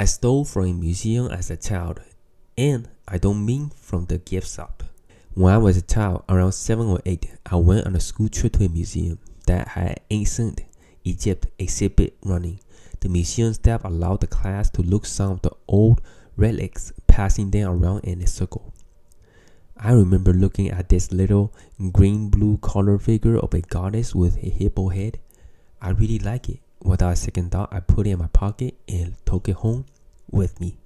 I stole from a museum as a child, and I don't mean from the gift shop. When I was a child, around 7 or 8, I went on a school trip to a museum that had ancient Egypt exhibit running. The museum staff allowed the class to look some of the old relics, passing them around in a circle. I remember looking at this little green-blue color figure of a goddess with a hippo head. I really like it. Without a second thought, I put it in my pocket and took it home with me.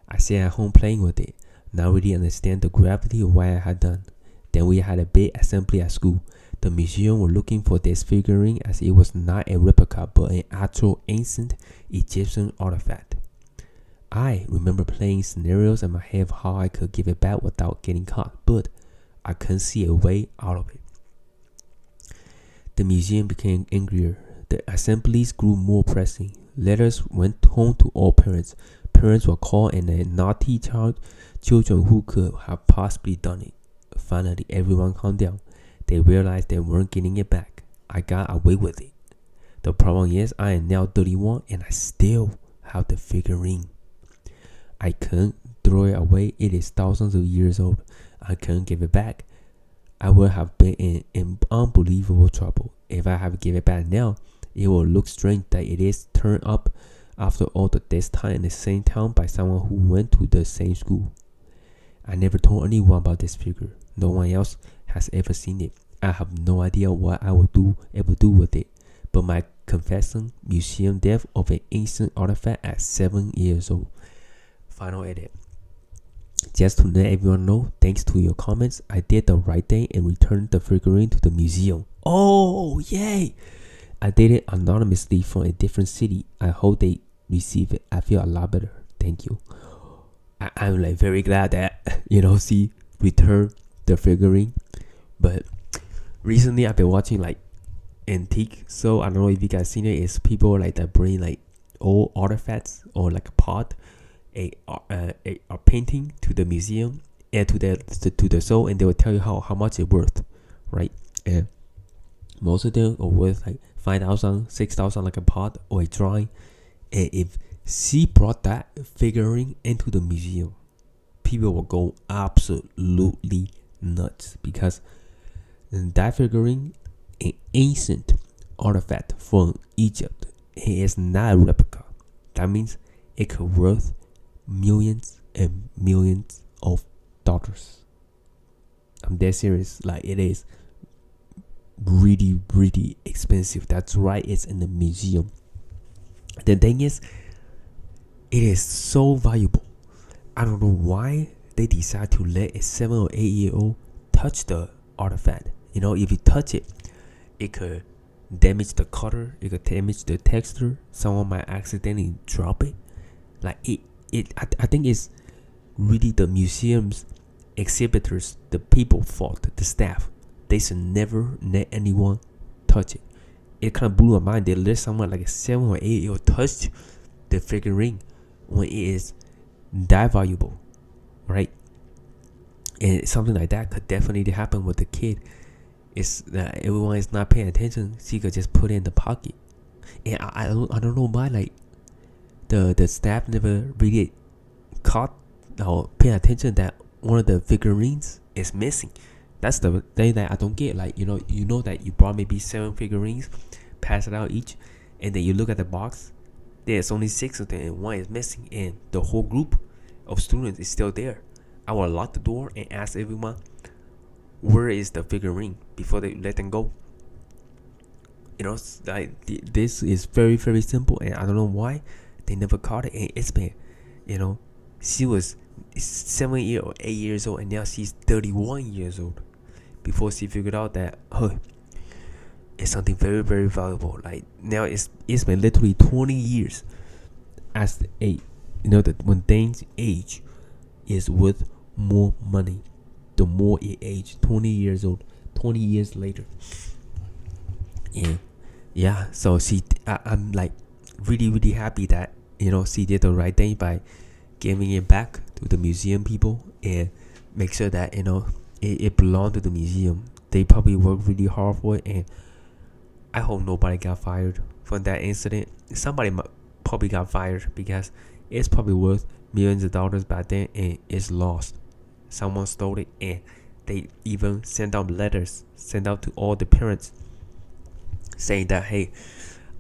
I sat at home playing with it, not really understand the gravity of what I had done. Then we had a big assembly at school. The museum were looking for this figurine as it was not a replica but an actual ancient Egyptian artifact. I remember playing scenarios in my head of how I could give it back without getting caught, but I couldn't see a way out of it. The museum became angrier. The assemblies grew more pressing. Letters went home to all parents. Parents were called and the naughty children who could have possibly done it. Finally, everyone calmed down. They realized they weren't getting it back. I got away with it. The problem is I am now 31 and I still have the figurine. I couldn't throw it away. It is thousands of years old. I couldn't give it back. I would have been in unbelievable trouble. If I have to give it back now, it will look strange that it is turned up after all this time in the same town by someone who went to the same school. I never told anyone about this figure. No one else has ever seen it. I have no idea what I would ever do with it. But my confessing museum death of an ancient artifact at 7 years old. Final edit. Just to let everyone know, thanks to your comments, I did the right thing and returned the figurine to the museum. Oh, yay! I did it anonymously from a different city. I hope they receive it. I feel a lot better. Thank you. I'm like very glad that, return the figurine. But recently I've been watching like antique. So I don't know if you guys seen it. It's people like that bring like old artifacts or like a pot, a painting to the museum and to the show, and they will tell you how much it's worth, right? And most of them are worth like 5,000, 6,000, like a pot or a drawing. And if she brought that figurine into the museum, people will go absolutely nuts because that figurine, an ancient artifact from Egypt, it is not a replica. That means it could worth millions and millions of dollars. I'm dead serious. Like, it is really, really expensive. That's right, it's in the museum. The thing is, it is so valuable. I don't know why they decide to let a 7 or 8 year old touch the artifact. If you touch it, it could damage the color, it could damage the texture. Someone might accidentally drop it. Like I think it's really the museum's exhibitors, the people fault, the staff. They should never let anyone touch it. It kind of blew my mind. They let someone like a 7 or 8 year old touch the figurine when it is that valuable, right? And something like that could definitely happen with the kid. It's that everyone is not paying attention. She could just put it in the pocket, and I don't know why like the staff never really caught or paying attention that one of the figurines is missing. That's the thing that I don't get. Like you know that you brought maybe 7 figurines, pass it out each, and then you look at the box. There's only 6 of them, and 1 is missing, and the whole group of students is still there. I will lock the door and ask everyone, where is the figurine, before they let them go. Like this is very, very simple, and I don't know why they never caught it. And it's been, she was 7 years or 8 years old, and now she's 31 years old before she figured out that it's something very, very valuable. Like now it's been literally 20 years as that when things age is worth more money the more it aged. 20 years old, 20 years later. And yeah, so I'm like really, really happy that she did the right thing by giving it back to the museum people and make sure that it belonged to the museum. They probably worked really hard for it, and I hope nobody got fired from that incident. Somebody probably got fired because It's probably worth millions of dollars back then, and it's lost. Someone stole it, and they even sent out letters, sent out to all the parents, saying that, hey,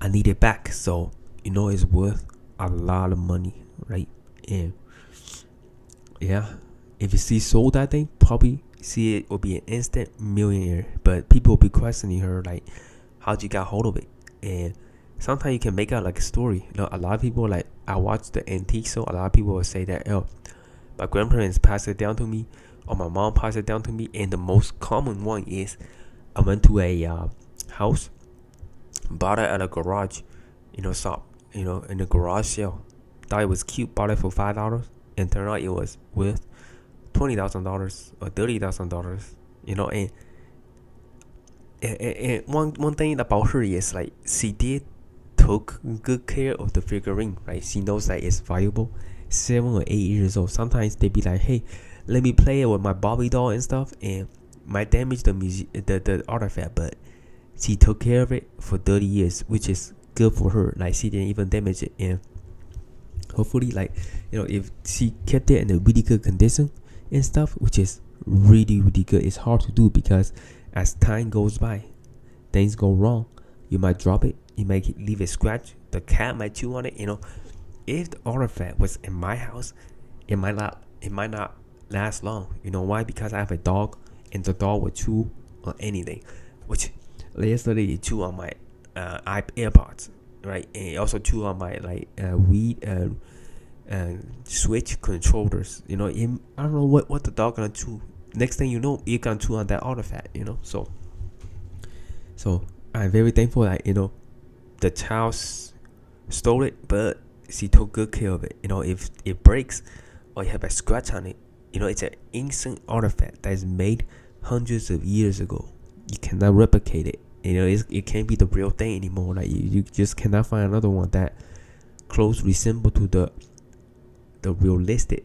I need it back. So it's worth a lot of money, right? And yeah, if you see sold that thing, probably see it will be an instant millionaire. But people will be questioning her, like, how'd you get hold of it? And sometimes you can make out like a story. A lot of people, like, I watch the antique show. A lot of people will say that, oh, my grandparents passed it down to me, or my mom passed it down to me. And the most common one is, I went to a house, bought it at a garage, shop, in a garage sale. Thought it was cute, bought it for $5, and turned out it was worth $20,000 or $30,000. And one thing about her is, like, she did took good care of the figurine, right? She knows that it's valuable. 7 or 8 years old. Sometimes they be like, hey, let me play it with my Barbie doll and stuff, and might damage the artifact, but she took care of it for 30 years, which is good for her. Like, she didn't even damage it, and hopefully, like, if she kept it in a really good condition and stuff, which is really, really good. It's hard to do because as time goes by, things go wrong. You might drop it, you might leave a scratch, the cat might chew on it. If the artifact was in my house, it might not last long. You know why? Because I have a dog, and the dog would chew on anything, which yesterday it chewed on my AirPods, right? And it also chewed on my weed switch controllers. I don't know what the dog gonna chew. Next thing you know, it gonna chew on that artifact. So I'm very thankful that the child stole it, but she took good care of it. If it breaks or you have a scratch on it, it's an ancient artifact that is made hundreds of years ago. You cannot replicate it. It can't be the real thing anymore. Like, you just cannot find another one that closely resemble to the realistic,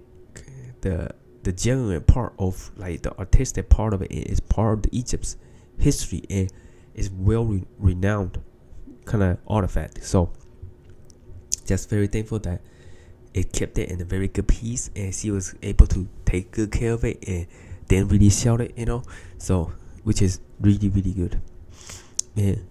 the genuine part of, like, the artistic part of it. Is part of the Egypt's history and is well renowned kind of artifact. So just very thankful that it kept it in a very good piece, and she was able to take good care of it and then really sell it. So, which is really, really good. And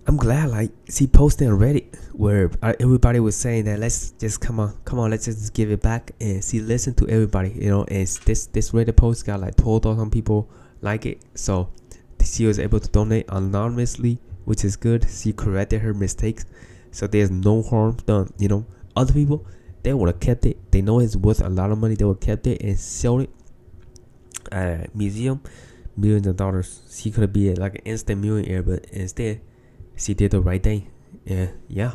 I'm glad, like, she posted on Reddit where everybody was saying that let's just come on, let's just give it back, and she listened to everybody. And this Reddit post got like 12,000 people like it. So she was able to donate anonymously, which is good. She corrected her mistakes, so there's no harm done. Other people, they would have kept it. They know it's worth a lot of money. They would have kept it and sold it at a museum, millions of dollars. She could be like an instant millionaire, but instead, she did the right thing. Yeah.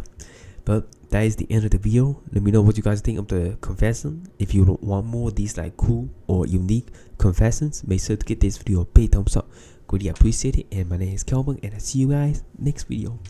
But that is the end of the video. Let me know what you guys think of the confession. If you want more of these like cool or unique confessions, make sure to give this video a big thumbs up. Greatly appreciate it. And my name is Kelvin, and I'll see you guys next video.